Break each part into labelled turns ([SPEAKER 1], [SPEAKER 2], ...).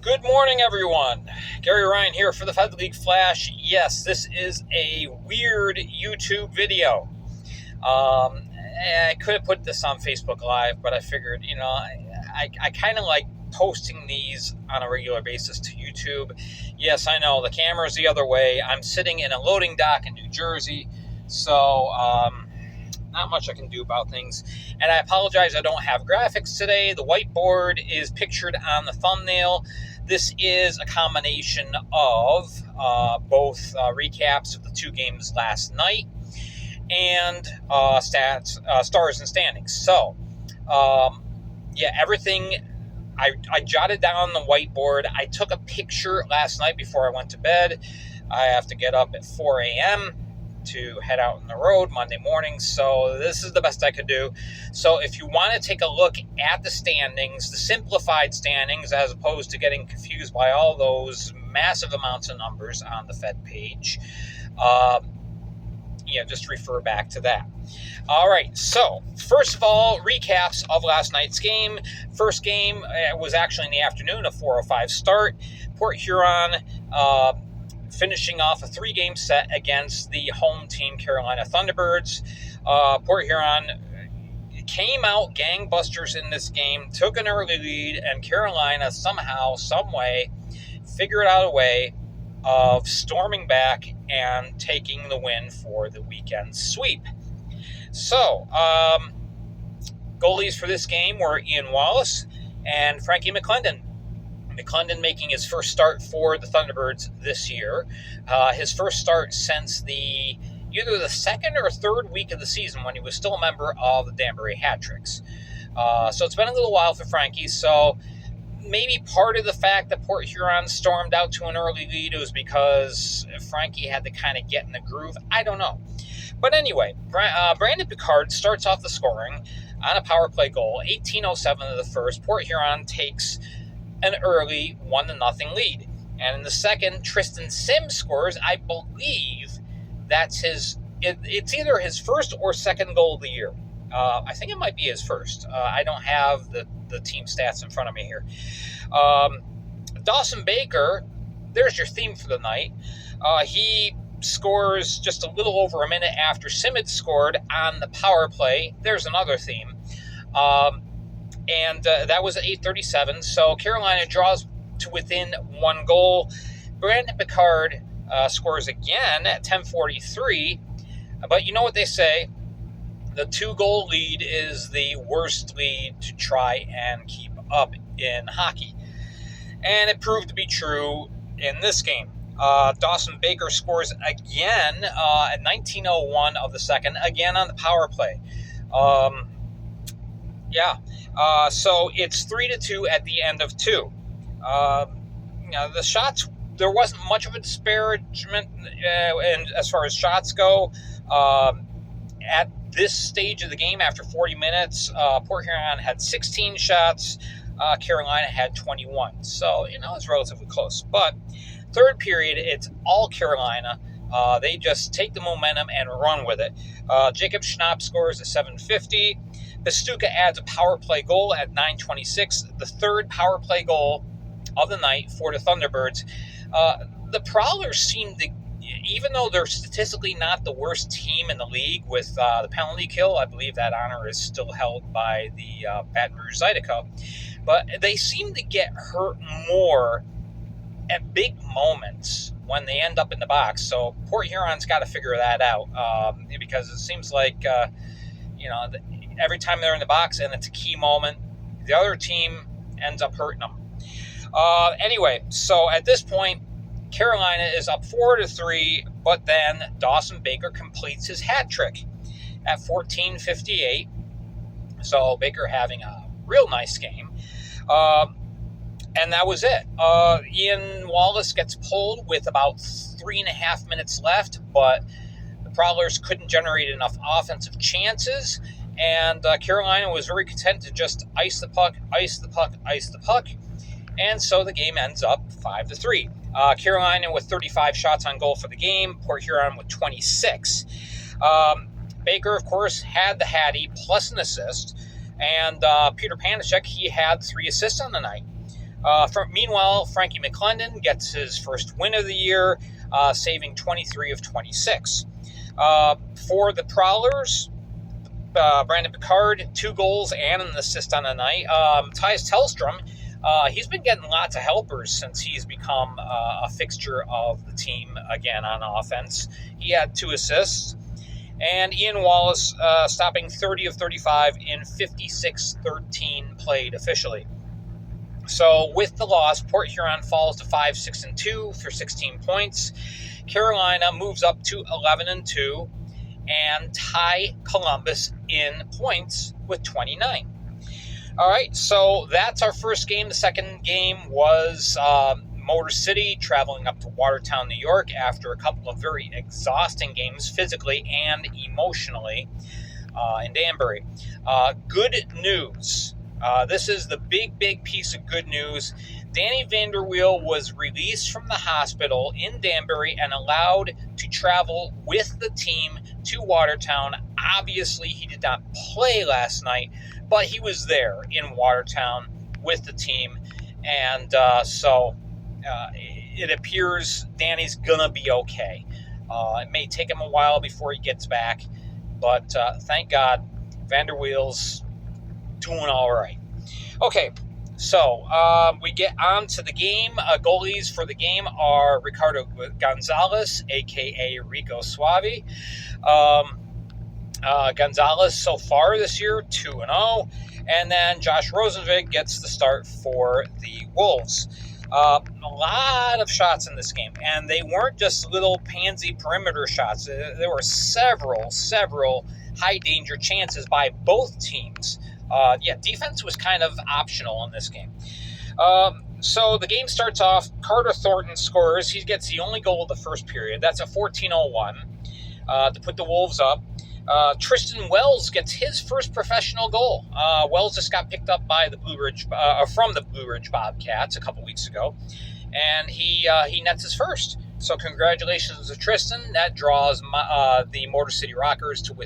[SPEAKER 1] Good morning, everyone. Gary Ryan here for the Fed League Flash. Yes, this is a weird YouTube video. I could have put this on Facebook Live, but I figured, I kind of like posting these on a regular basis to YouTube. Yes, I know, the camera's the other way. I'm sitting in a loading dock in New Jersey, so not much I can do about things. And I apologize, I don't have graphics today. The whiteboard is pictured on the thumbnail. This is a combination of both recaps of the two games last night and stats, stars and standings. So, everything I jotted down on the whiteboard. I took a picture last night before I went to bed. I have to get up at 4 a.m. to head out on the road Monday morning, so this is the best I could do. So if you want to take a look at the standings, the simplified standings, as opposed to getting confused by all those massive amounts of numbers on the Fed page, just refer back to that. All right, so first of all, recaps of last night's game. First game was actually in the afternoon, a 4:05 start. Port Huron finishing off a three-game set against the home team, Carolina Thunderbirds. Port Huron came out gangbusters in this game, took an early lead, and Carolina somehow, someway, figured out a way of storming back and taking the win for the weekend sweep. So, goalies for this game were Ian Wallace and Frankie McClendon. McClendon making his first start for the Thunderbirds this year. His first start since either the second or third week of the season when he was still a member of the Danbury Hat Tricks. So it's been a little while for Frankie. So maybe part of the fact that Port Huron stormed out to an early lead was because Frankie had to kind of get in the groove. I don't know. But anyway, Brandon Picard starts off the scoring on a power play goal. 18:07 of the first. Port Huron takes an early 1-0 lead. And in the second, Tristan Sims scores. I believe that's it's either his first or second goal of the year. I think it might be his first. I don't have the team stats in front of me here. Dawson Baker, there's your theme for the night. He scores just a little over a minute after Simmons scored on the power play. There's another theme. And that was at 8:37. So Carolina draws to within one goal. Brandon Picard scores again at 10:43. But you know what they say, the 2-goal lead is the worst lead to try and keep up in hockey. And it proved to be true in this game. Dawson Baker scores again at 19:01 of the second, again on the power play. So it's 3-2 at the end of 2. The shots, there wasn't much of a disparagement and as far as shots go. At this stage of the game, after 40 minutes, Port Huron had 16 shots. Carolina had 21. So, it's relatively close. But third period, it's all Carolina. They just take the momentum and run with it. Jacob Schnapp scores at 7:50. Pastuca adds a power play goal at 9:26, the third power play goal of the night for the Thunderbirds. The Prowlers seem to, even though they're statistically not the worst team in the league with the penalty kill, I believe that honor is still held by the Baton Rouge Zydeco, but they seem to get hurt more at big moments when they end up in the box. So Port Huron's got to figure that out because it seems like, every time they're in the box and it's a key moment, the other team ends up hurting them. Anyway, so at this point, Carolina is up 4-3, but then Dawson Baker completes his hat trick at 14:58. So Baker having a real nice game. And that was it. Ian Wallace gets pulled with about 3.5 minutes left, but the Prowlers couldn't generate enough offensive chances, and Carolina was very content to just ice the puck, and so the game ends up 5-3. Carolina with 35 shots on goal for the game, Port Huron with 26. Baker, of course, had the Hattie plus an assist, and Peter Panachek, he had 3 assists on the night. Meanwhile, Frankie McClendon gets his first win of the year, saving 23 of 26. For the Prowlers, Brandon Picard, 2 goals and an assist on the night. Tyus Tellstrom, he's been getting lots of helpers since he's become a fixture of the team again on offense. He had 2 assists. And Ian Wallace stopping 30 of 35 in 56-13 played officially. So with the loss, Port Huron falls to 5-6-2 for 16 points. Carolina moves up to 11-2 and tie Columbus in points with 29. All right, so that's our first game. The second game was Motor City traveling up to Watertown, New York after a couple of very exhausting games physically and emotionally in Danbury. Good news. This is the big piece of good news. Danny Vanderweel was released from the hospital in Danbury and allowed to travel with the team to Watertown. Obviously, he did not play last night, but he was there in Watertown with the team. And so it appears Danny's going to be okay. It may take him a while before he gets back, but thank God Vanderweel's doing all right. Okay, so we get on to the game. Goalies for the game are Ricardo Gonzalez, a.k.a. Rico Suave. Gonzalez so far this year, 2-0. And then Josh Rosenvig gets the start for the Wolves. A lot of shots in this game, and they weren't just little pansy perimeter shots. There were several high-danger chances by both teams. Defense was kind of optional in this game. So the game starts off, Carter Thornton scores. He gets the only goal of the first period. That's a 14-01 to put the Wolves up. Tristan Wells gets his first professional goal. Wells just got picked up by the from the Blue Ridge Bobcats a couple weeks ago, and he nets his first. So congratulations to Tristan. That draws the Motor City Rockers into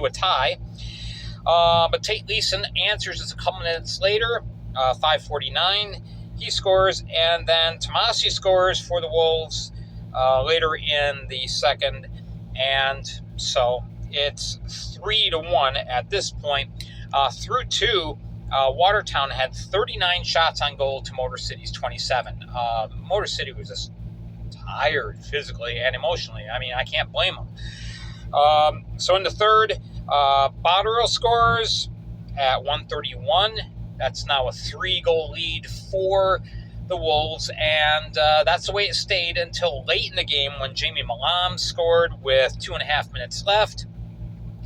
[SPEAKER 1] a tie. But Tate Leeson answers us a couple minutes later, 5:49. He scores, and then Tomasi scores for the Wolves later in the second. And so it's 3-1 at this point. Through 2, Watertown had 39 shots on goal to Motor City's 27. Motor City was just tired physically and emotionally. I mean, I can't blame them. So in the third, Botterill scores at 1:31. That's now a 3-goal lead for the Wolves, and that's the way it stayed until late in the game when Jamie Malam scored with 2.5 minutes left.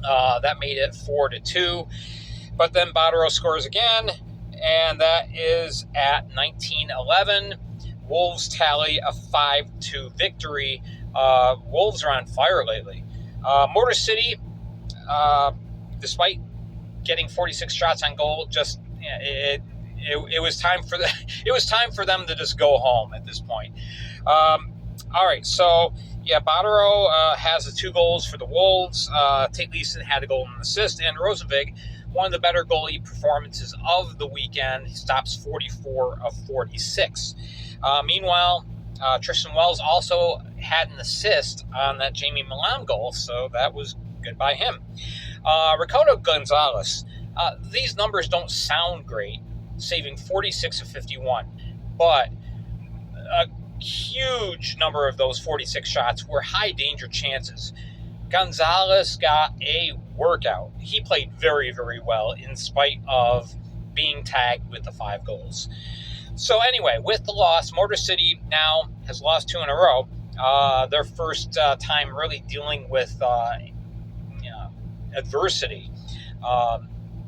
[SPEAKER 1] That made it 4-2. But then Botterill scores again, and that is at 19:11. Wolves tally a 5-2 victory. Wolves are on fire lately. Motor City, despite getting 46 shots on goal, just it was time for them to just go home at this point. All right, so Botterill has the 2 goals for the Wolves. Tate Leeson had a goal and an assist, and Rosenvig, one of the better goalie performances of the weekend. He stops 44 of 46. Meanwhile, Tristan Wells also had an assist on that Jamie Malam goal, so that was good by him. Ricardo Gonzalez, these numbers don't sound great, saving 46 of 51, but a huge number of those 46 shots were high-danger chances. Gonzalez got a workout. He played very, very well in spite of being tagged with the 5 goals. So anyway, with the loss, Motor City now has lost 2 in a row. Their first time really dealing with adversity.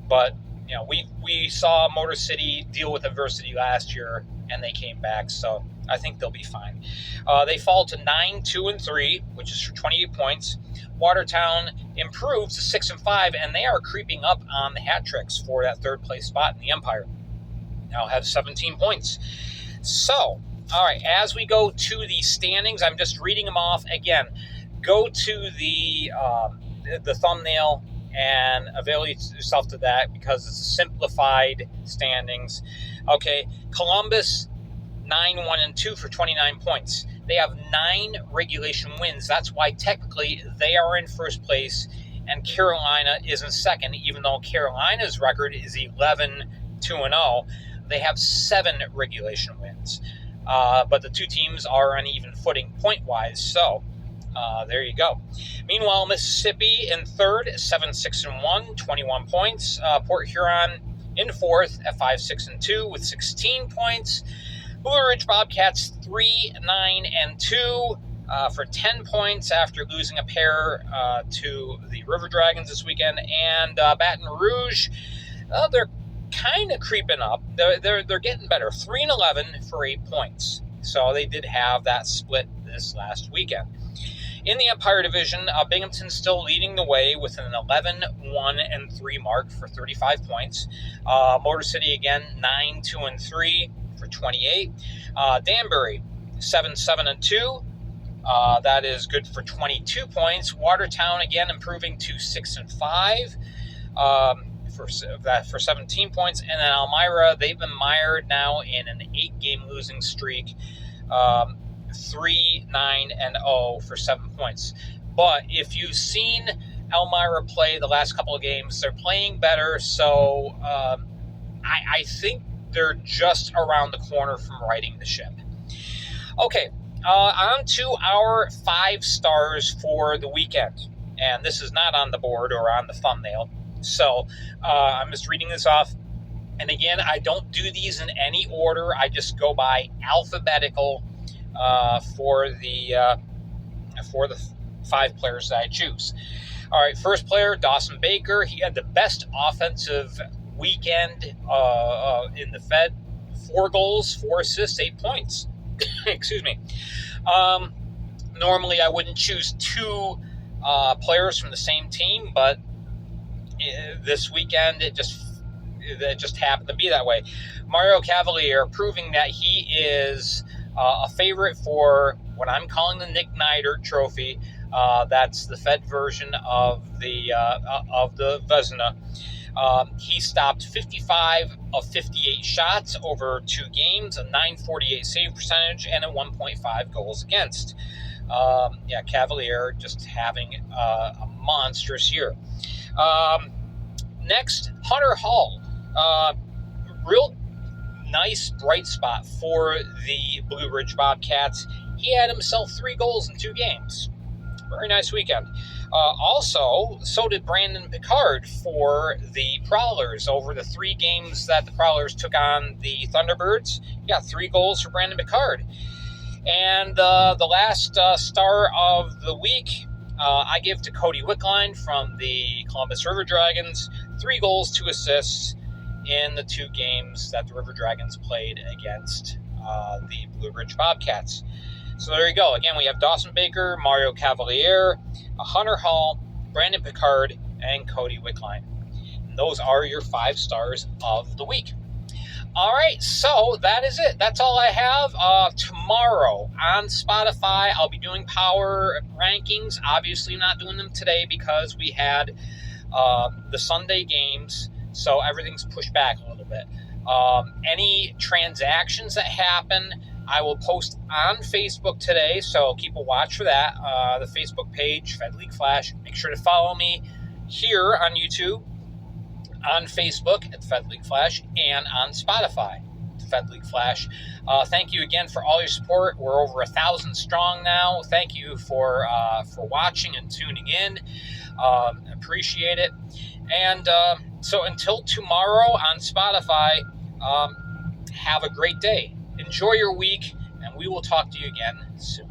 [SPEAKER 1] But we saw Motor City deal with adversity last year, and they came back. So I think they'll be fine. They fall to 9-2-3, which is for 28 points. Watertown improves to 6-5, and they are creeping up on the hat tricks for that 3rd place spot in the Empire. Now have 17 points. So, all right, as we go to the standings, I'm just reading them off again. Go to the thumbnail and avail yourself to that because it's simplified standings. Okay, Columbus 9-1-2 for 29 points. They have 9 regulation wins. That's why technically they are in first place, and Carolina is in second, even though Carolina's record is 11-2-0. They have 7 regulation wins. But the two teams are on even footing point-wise, so there you go. Meanwhile, Mississippi in third, 7-6-1, 21 points. Port Huron in fourth at 5-6-2 with 16 points. Blue Ridge Bobcats 3-9-2 for 10 points after losing a pair to the River Dragons this weekend. And Baton Rouge, they're kind of creeping up. They're getting better. 3-11 for 8 points. So they did have that split this last weekend. In the Empire Division, Binghamton's still leading the way with an 11-1-3 mark for 35 points. Motor City again 9-2-3 for 28. Danbury 7-7-2. That is good for 22 points. Watertown again improving to 6-5 for 17 points. And then Elmira, they've been mired now in an 8-game losing streak. 3-9-0 for 7 points. But if you've seen Elmira play the last couple of games, they're playing better. So I think they're just around the corner from righting the ship. Okay, on to our 5 stars for the weekend. And this is not on the board or on the thumbnail. So I'm just reading this off. And again, I don't do these in any order. I just go by alphabetical for the 5 players that I choose. All right, first player, Dawson Baker. He had the best offensive weekend in the Fed. 4 goals, 4 assists, 8 points. Excuse me. Normally, I wouldn't choose 2 players from the same team, but this weekend it just happened to be that way. Mario Cavalier proving that he is a favorite for what I'm calling the Nick Neidert Trophy. That's the Fed version of the Vezina. He stopped 55 of 58 shots over 2 games, a .948 save percentage, and a 1.5 goals against. Cavalier just having a monstrous year. Next, Hunter Hall. Real nice bright spot for the Blue Ridge Bobcats. He had himself 3 goals in 2 games. Very nice weekend. Also, so did Brandon Picard for the Prowlers over the 3 games that the Prowlers took on the Thunderbirds. He got 3 goals for Brandon Picard. And the last star of the week, I give to Cody Wickline from the Columbus River Dragons. 3 goals, 2 assists in the 2 games that the River Dragons played against the Blue Ridge Bobcats. So there you go. Again, we have Dawson Baker, Mario Cavalier, Hunter Hall, Brandon Picard, and Cody Wickline. And those are your 5 stars of the week. All right, so that is it. That's all I have. Tomorrow on Spotify, I'll be doing power rankings. Obviously not doing them today because we had the Sunday games, so everything's pushed back a little bit. Any transactions that happen, I will post on Facebook today, so keep a watch for that. The Facebook page, Fed League Flash. Make sure to follow me here on YouTube, on Facebook at Fed League Flash, and on Spotify, Fed League Flash. Thank you again for all your support. We're over 1,000 strong now. Thank you for watching and tuning in. Appreciate it. And so until tomorrow on Spotify, have a great day. Enjoy your week, and we will talk to you again soon.